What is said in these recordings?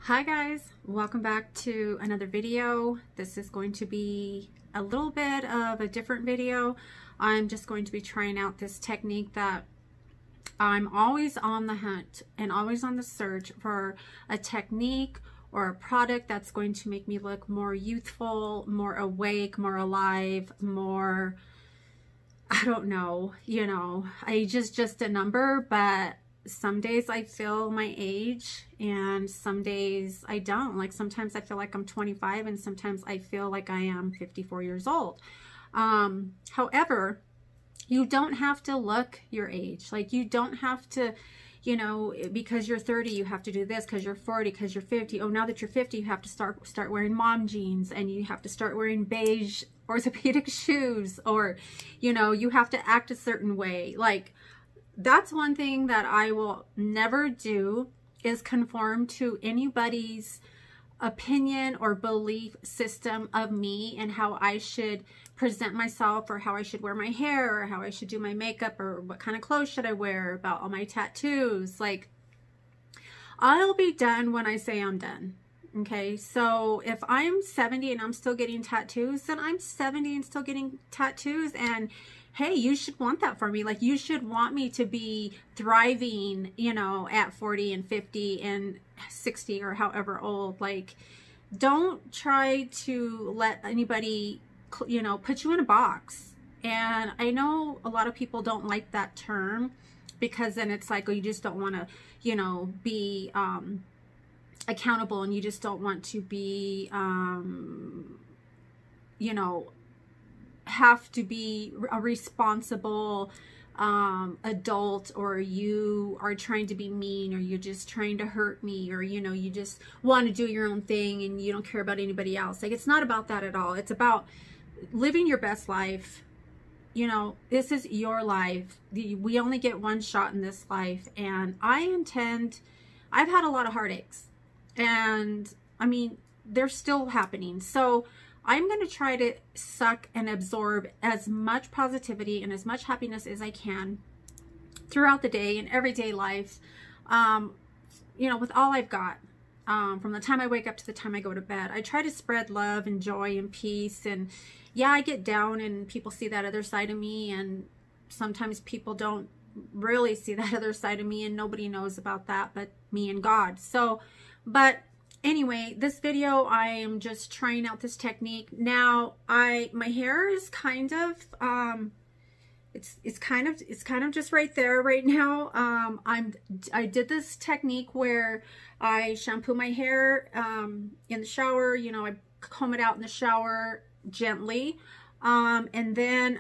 Hi guys, welcome back to another video. This is going to be a little bit of a different video. I'm just going to be trying out this technique that I'm always on the hunt and always on the search for a technique or a product that's going to make me look more youthful, more awake, more alive, more, I don't know, I just a number, but some days I feel my age and some days I don't. Like sometimes I feel like I'm 25 and sometimes I feel like I am 54 years old. However, you don't have to look your age. Like you don't have to, because you're 30, you have to do this, because you're 40, because you're 50. Oh, now that you're 50, you have to start wearing mom jeans and you have to start wearing beige orthopedic shoes, or, you have to act a certain way. Like, that's one thing that I will never do, is conform to anybody's opinion or belief system of me and how I should present myself, or how I should wear my hair, or how I should do my makeup, or what kind of clothes should I wear, about all my tattoos. Like, I'll be done when I say I'm done. Okay, so if I'm 70 and I'm still getting tattoos, then I'm 70 and still getting tattoos, and hey, you should want that for me. Like, you should want me to be thriving, at 40 and 50 and 60 or however old. Like, don't try to let anybody, put you in a box. And I know a lot of people don't like that term, because then it's like, oh, you just don't want to, be accountable, and you just don't want to be, have to be a responsible adult, or you are trying to be mean, or you're just trying to hurt me, or you just want to do your own thing and you don't care about anybody else. Like, it's not about that at all. It's about living your best life. This is your life. We only get one shot in this life, and I've had a lot of heartaches, and I mean, they're still happening. So I'm going to try to suck and absorb as much positivity and as much happiness as I can throughout the day and everyday life, with all I've got, from the time I wake up to the time I go to bed. I try to spread love and joy and peace. And yeah, I get down and people see that other side of me, and sometimes people don't really see that other side of me, and nobody knows about that but me and God. So, but anyway, this video, I am just trying out this technique. Now, my hair is kind of, it's kind of just right there right now. I did this technique where I shampoo my hair, in the shower, I comb it out in the shower gently. And then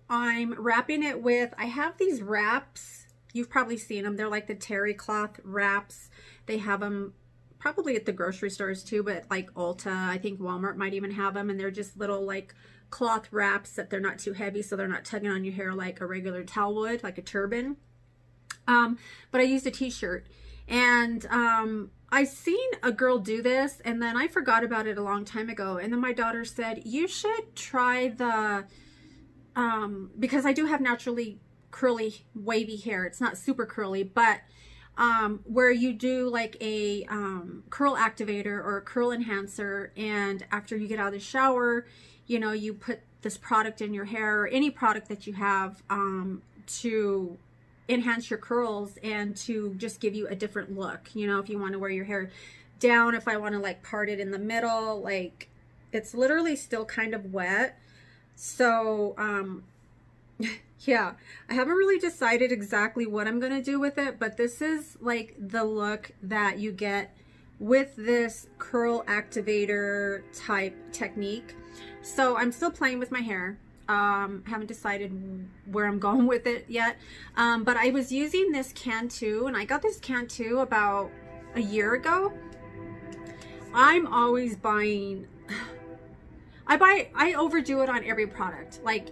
I'm wrapping it with, I have these wraps. You've probably seen them. They're like the terry cloth wraps. They have them probably at the grocery stores too, but like Ulta, I think Walmart might even have them, and they're just little like cloth wraps that they're not too heavy, so they're not tugging on your hair like a regular towel would, like a turban. But I used a t-shirt, and I seen a girl do this, and then I forgot about it a long time ago, and then my daughter said, you should try the, because I do have naturally curly, wavy hair. It's not super curly, but where you do like a curl activator or a curl enhancer, and after you get out of the shower, you put this product in your hair, or any product that you have, to enhance your curls and to just give you a different look. If you want to wear your hair down, if I want to like part it in the middle, like it's literally still kind of wet. So yeah, I haven't really decided exactly what I'm going to do with it, but this is like the look that you get with this curl activator type technique. So I'm still playing with my hair. Haven't decided where I'm going with it yet. But I was using this Cantu, and I got this Cantu about a year ago. I'm always buying, I overdo it on every product. Like,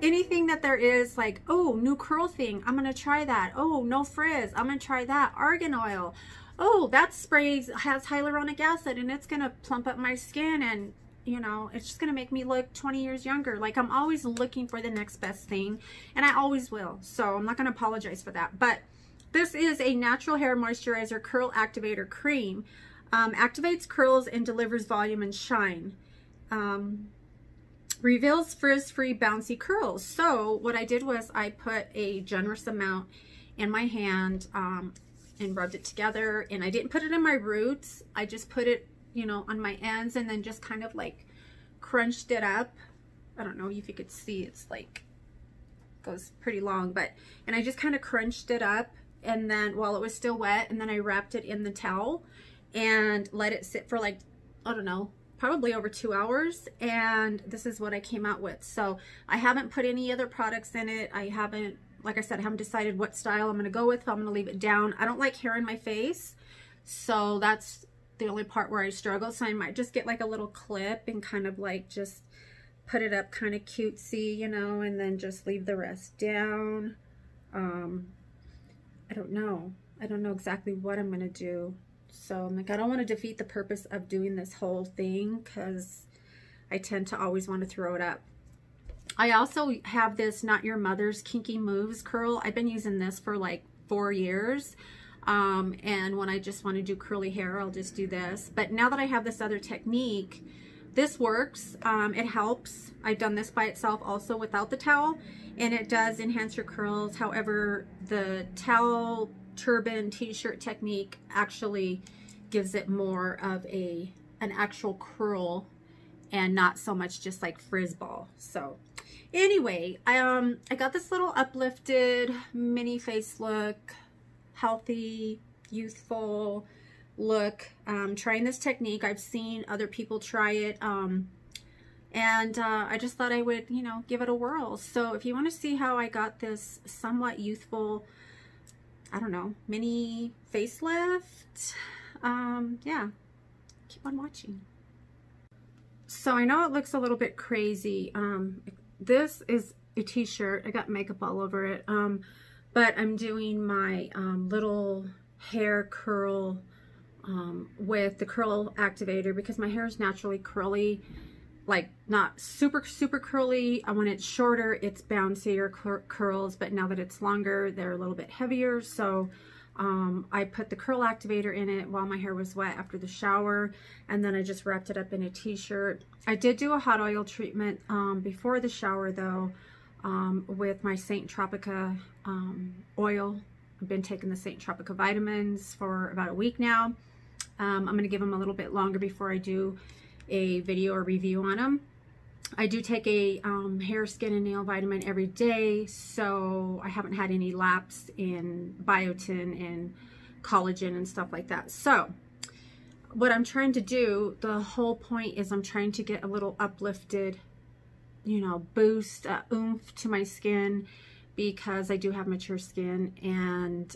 anything that there is, like, oh, new curl thing, I'm gonna try that. Oh, no frizz, I'm gonna try that. Argan oil, oh, that spray has hyaluronic acid and it's gonna plump up my skin, and it's just gonna make me look 20 years younger. Like, I'm always looking for the next best thing, and I always will, so I'm not gonna apologize for that. But this is a natural hair moisturizer curl activator cream. Activates curls and delivers volume and shine. Reveals frizz-free bouncy curls. So what I did was I put a generous amount in my hand and rubbed it together, and I didn't put it in my roots. I just put it, you know, on my ends, and then just kind of like crunched it up. I don't know if you could see, it's like goes pretty long, but, and I just kind of crunched it up, and then while it was still wet, and then I wrapped it in the towel and let it sit for like, I don't know, probably over 2 hours, and this is what I came out with. So I haven't put any other products in it. I haven't, like I said, I haven't decided what style I'm going to go with. I'm going to leave it down. I don't like hair in my face, so that's the only part where I struggle. So I might just get like a little clip and kind of like just put it up kind of cutesy, you know, and then just leave the rest down. I don't know exactly what I'm going to do. So I'm like, I don't want to defeat the purpose of doing this whole thing, because I tend to always want to throw it up. I also have this Not Your Mother's Kinky Moves curl. I've been using this for like 4 years. And when I just want to do curly hair, I'll just do this. But now that I have this other technique, this works. It helps. I've done this by itself also without the towel, and it does enhance your curls. However, the towel turban t-shirt technique actually gives it more of an actual curl and not so much just like frizz ball. So anyway, I got this little uplifted mini face look, healthy, youthful look. Trying this technique. I've seen other people try it, and I just thought I would, you know, give it a whirl. So if you want to see how I got this somewhat youthful, I don't know, mini facelift, yeah, keep on watching. So I know it looks a little bit crazy. This is a t-shirt. I got makeup all over it, but I'm doing my little hair curl with the curl activator, because my hair is naturally curly, like not super curly. When it's shorter, it's bouncier curls, but now that it's longer, they're a little bit heavier. So I put the curl activator in it while my hair was wet after the shower, and then I just wrapped it up in a t-shirt. I did do a hot oil treatment before the shower though, with my Saint Tropica oil. I've been taking the Saint Tropica vitamins for about a week now. I'm going to give them a little bit longer before I do a video or review on them. I do take a hair, skin, and nail vitamin every day, so I haven't had any lapse in biotin and collagen and stuff like that. So what I'm trying to do, the whole point is I'm trying to get a little uplifted, you know, boost, oomph to my skin, because I do have mature skin. And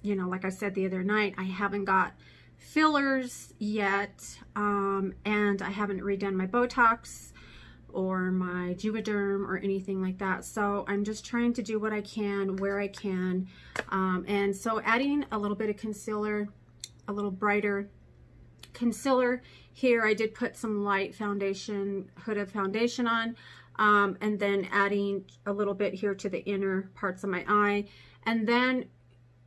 you know, like I said the other night, I haven't got fillers yet, and I haven't redone my Botox or my Juvederm or anything like that. So I'm just trying to do what I can where I can, and so adding a little bit of concealer, a little brighter concealer here. I did put some light foundation, Huda foundation on, and then adding a little bit here to the inner parts of my eye. And then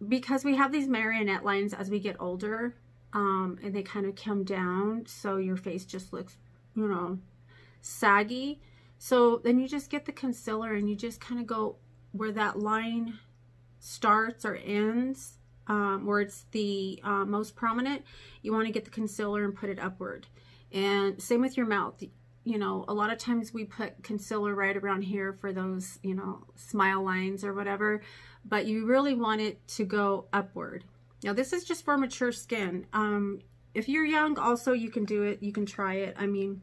because we have these marionette lines as we get older, and they kind of come down, so your face just looks, you know, saggy. So then you just get the concealer and you just kind of go where that line starts or ends, where it's the most prominent. You want to get the concealer and put it upward. And same with your mouth. You know, a lot of times we put concealer right around here for those, you know, smile lines or whatever, but you really want it to go upward. Now this is just for mature skin. If you're young also, you can do it, you can try it. I mean,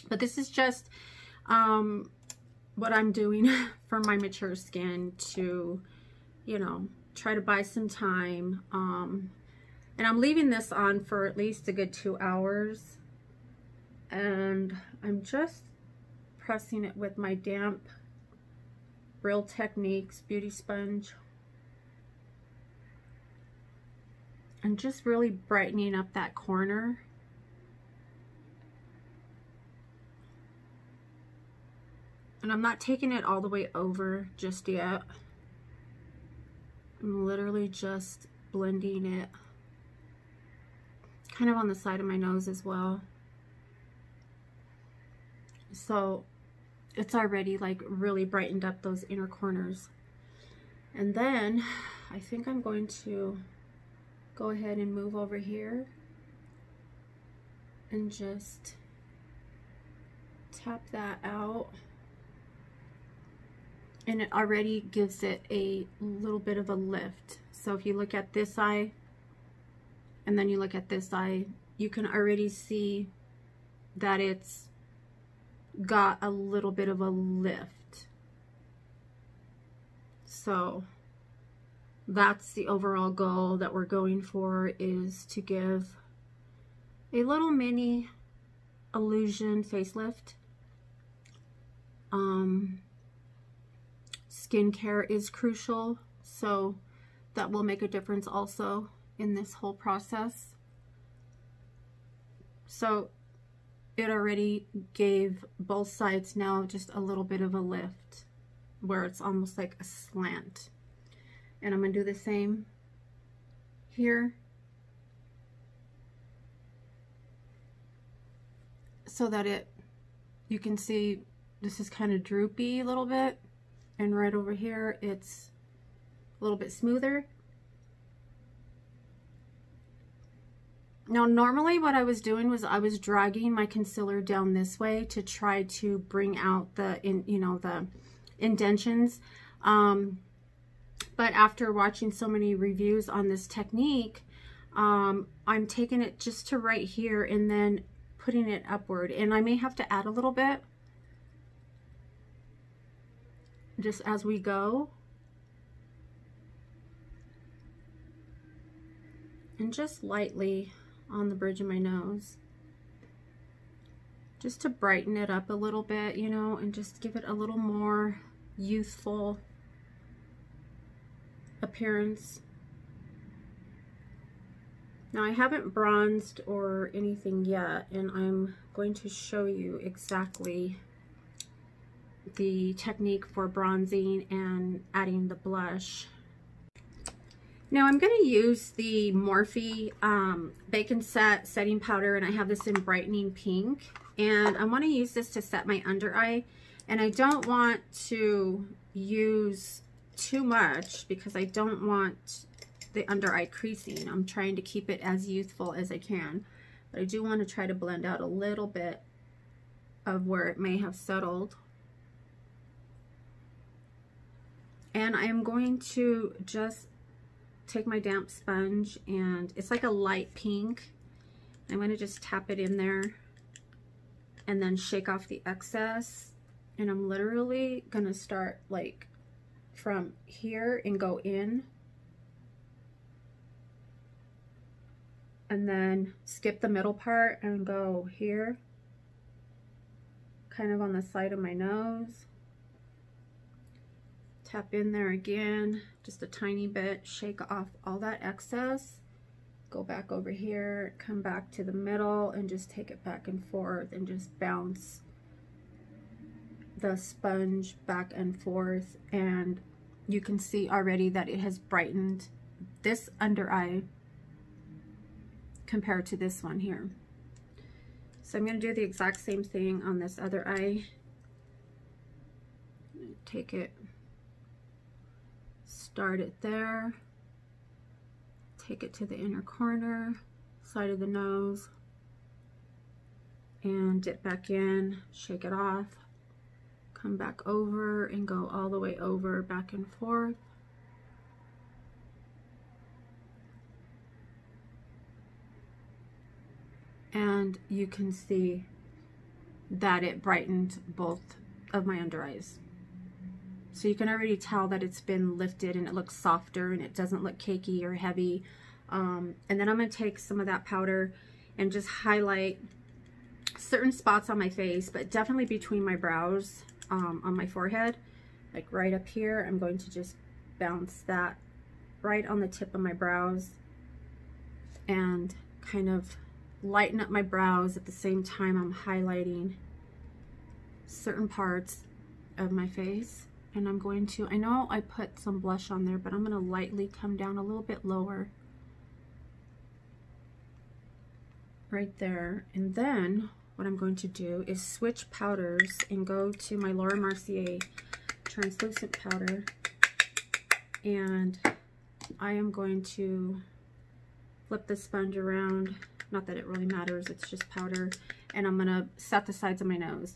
but this is just what I'm doing for my mature skin to, you know, try to buy some time. And I'm leaving this on for at least a good 2 hours. And I'm just pressing it with my damp Real Techniques beauty sponge. And just really brightening up that corner. And I'm not taking it all the way over just yet. I'm literally just blending it kind of on the side of my nose as well. So it's already like really brightened up those inner corners. And then I think I'm going to go ahead and move over here and just tap that out. And it already gives it a little bit of a lift. So if you look at this eye and then you look at this eye, you can already see that it's got a little bit of a lift. So that's the overall goal that we're going for, is to give a little mini illusion facelift. Skincare is crucial, so that will make a difference also in this whole process. So it already gave both sides now just a little bit of a lift, where it's almost like a slant. And I'm going to do the same here, so that you can see this is kind of droopy a little bit, and right over here it's a little bit smoother. Now normally what I was doing was I was dragging my concealer down this way to try to bring out the the indentions, but after watching so many reviews on this technique, I'm taking it just to right here and then putting it upward, and I may have to add a little bit just as we go, and just lightly on the bridge of my nose, just to brighten it up a little bit, you know, and just give it a little more youthful appearance. Now I haven't bronzed or anything yet, and I'm going to show you exactly the technique for bronzing and adding the blush. Now I'm going to use the Morphe Bacon Set setting powder, and I have this in brightening pink, and I want to use this to set my under eye, and I don't want to use too much because I don't want the under eye creasing. I'm trying to keep it as youthful as I can, but I do want to try to blend out a little bit of where it may have settled. And I am going to just take my damp sponge, and it's like a light pink. I'm going to just tap it in there and then shake off the excess, and I'm literally going to start like from here and go in, and then skip the middle part and go here, kind of on the side of my nose. Tap in there again, just a tiny bit, shake off all that excess, go back over here, come back to the middle, and just take it back and forth, and just bounce the sponge back and forth. And you can see already that it has brightened this under eye compared to this one here. So I'm going to do the exact same thing on this other eye. Take it, start it there, take it to the inner corner, side of the nose, and dip back in, shake it off, come back over and go all the way over, back and forth. And you can see that it brightened both of my under eyes. So you can already tell that it's been lifted, and it looks softer, and it doesn't look cakey or heavy. And then I'm going to take some of that powder and just highlight certain spots on my face, but definitely between my brows, on my forehead, like right up here. I'm going to just bounce that right on the tip of my brows and kind of lighten up my brows at the same time I'm highlighting certain parts of my face. And I'm going to, I know I put some blush on there, but I'm going to lightly come down a little bit lower. right there. And then what I'm going to do is switch powders and go to my Laura Mercier translucent powder, and I am going to flip the sponge around. Not that it really matters, it's just powder. And I'm gonna set the sides of my nose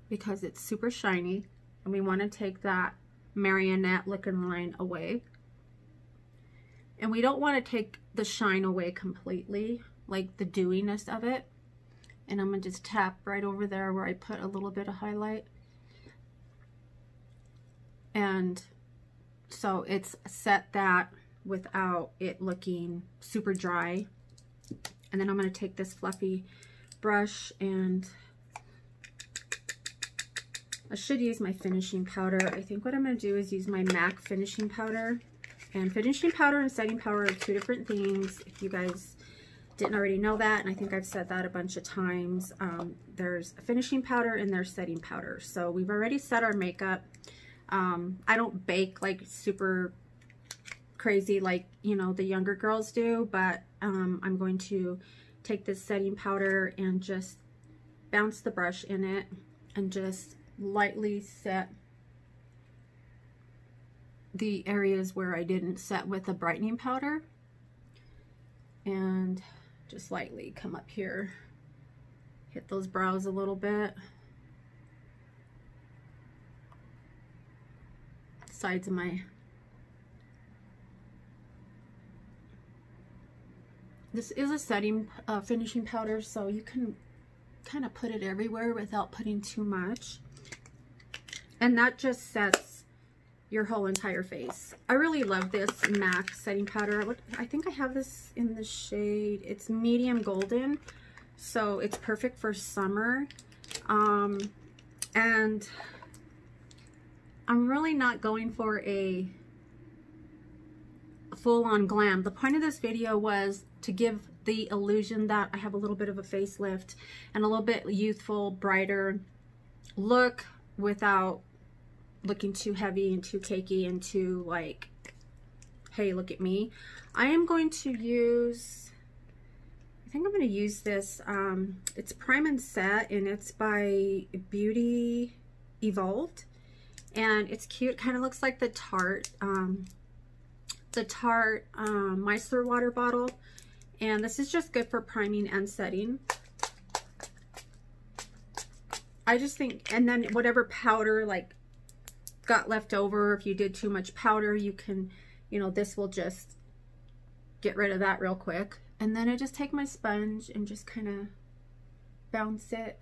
because it's super shiny and we want to take that marionette looking line away. And we don't want to take the shine away completely, like the dewiness of it. And I'm gonna just tap right over there where I put a little bit of highlight. And so it's set that without it looking super dry. And then I'm going to take this fluffy brush, and I should use my finishing powder. I think what I'm going to do is use my MAC finishing powder. And finishing powder and setting powder are two different things, if you guys didn't already know that, and I think I've said that a bunch of times. There's a finishing powder and there's setting powder. So we've already set our makeup. I don't bake like super crazy like, you know, the younger girls do, but I'm going to take this setting powder and just bounce the brush in it and just lightly set the areas where I didn't set with the brightening powder, and just lightly come up here, hit those brows a little bit, sides of my, this is a setting finishing powder, so you can kind of put it everywhere without putting too much, and that just sets your whole entire face. I really love this MAC setting powder. I think I have this in the shade, it's medium golden, so it's perfect for summer. And I'm really not going for a full-on glam. The point of this video was to give the illusion that I have a little bit of a facelift and a little bit youthful, brighter look without looking too heavy and too cakey and too like, hey, look at me. I am going to use, I think I'm going to use this, it's Prime and Set, and it's by Beauty Evolved, and it's cute. Kind of looks like the Tarte micellar water bottle, and this is just good for priming and setting. I just think, and then whatever powder like got left over, if you did too much powder, you can, you know, this will just get rid of that real quick. And then I just take my sponge and just kind of bounce it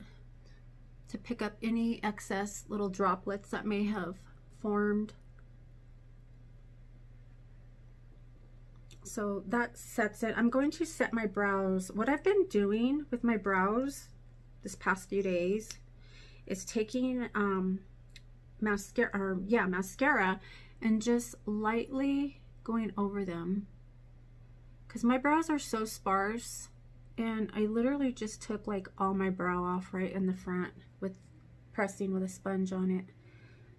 to pick up any excess little droplets that may have formed. So that sets it. I'm going to set my brows. What I've been doing with my brows this past few days is taking mascara and just lightly going over them, because my brows are so sparse, and I literally just took like all my brow off right in the front with pressing with a sponge on it.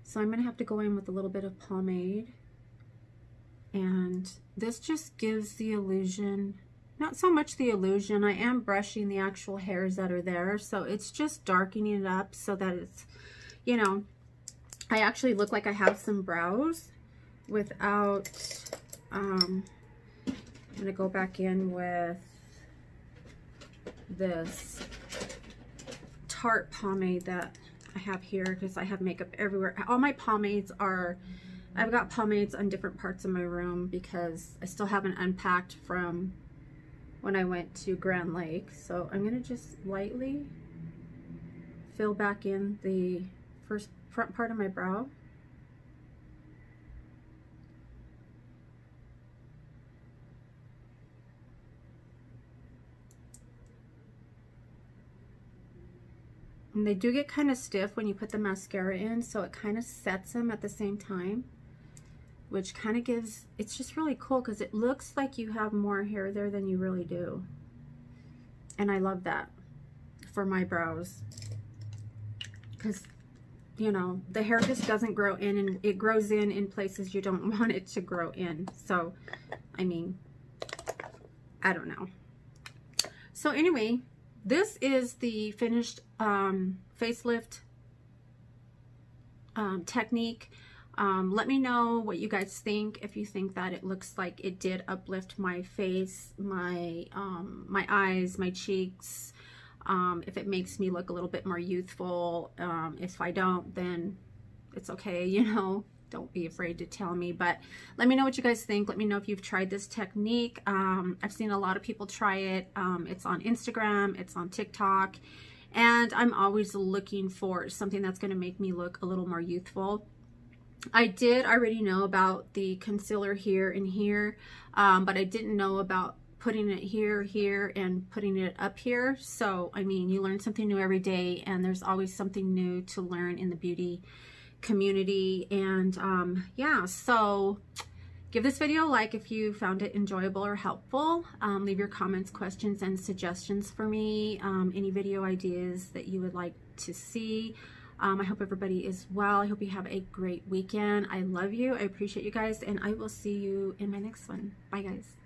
So I'm gonna have to go in with a little bit of pomade, and this just gives the illusion, not so much the illusion, I am brushing the actual hairs that are there, so it's just darkening it up so that it's, you know, I actually look like I have some brows without, I'm going to go back in with this Tarte pomade that I have here, because I have makeup everywhere. All my pomades are, I've got pomades on different parts of my room because I still haven't unpacked from when I went to Grand Lake. So I'm going to just lightly fill back in the front part of my brow. And they do get kind of stiff when you put the mascara in, so it kind of sets them at the same time, which kind of gives, it's just really cool because it looks like you have more hair there than you really do. And I love that for my brows, because, you know, the hair just doesn't grow in, and it grows in places you don't want it to grow in. So, I mean, I don't know. So anyway, this is the finished facelift technique. Let me know what you guys think, if you think that it looks like it did uplift my face, my my eyes, my cheeks, if it makes me look a little bit more youthful. If I don't, then it's okay, you know, don't be afraid to tell me. But let me know what you guys think. Let me know if you've tried this technique. I've seen a lot of people try it. It's on Instagram, it's on TikTok, and I'm always looking for something that's going to make me look a little more youthful. I did already know about the concealer here and here, but I didn't know about putting it here, and putting it up here. So, I mean, you learn something new every day, and there's always something new to learn in the beauty community. And yeah, so give this video a like if you found it enjoyable or helpful. Leave your comments, questions, and suggestions for me. Any video ideas that you would like to see. I hope everybody is well. I hope you have a great weekend. I love you. I appreciate you guys, and I will see you in my next one. Bye, guys.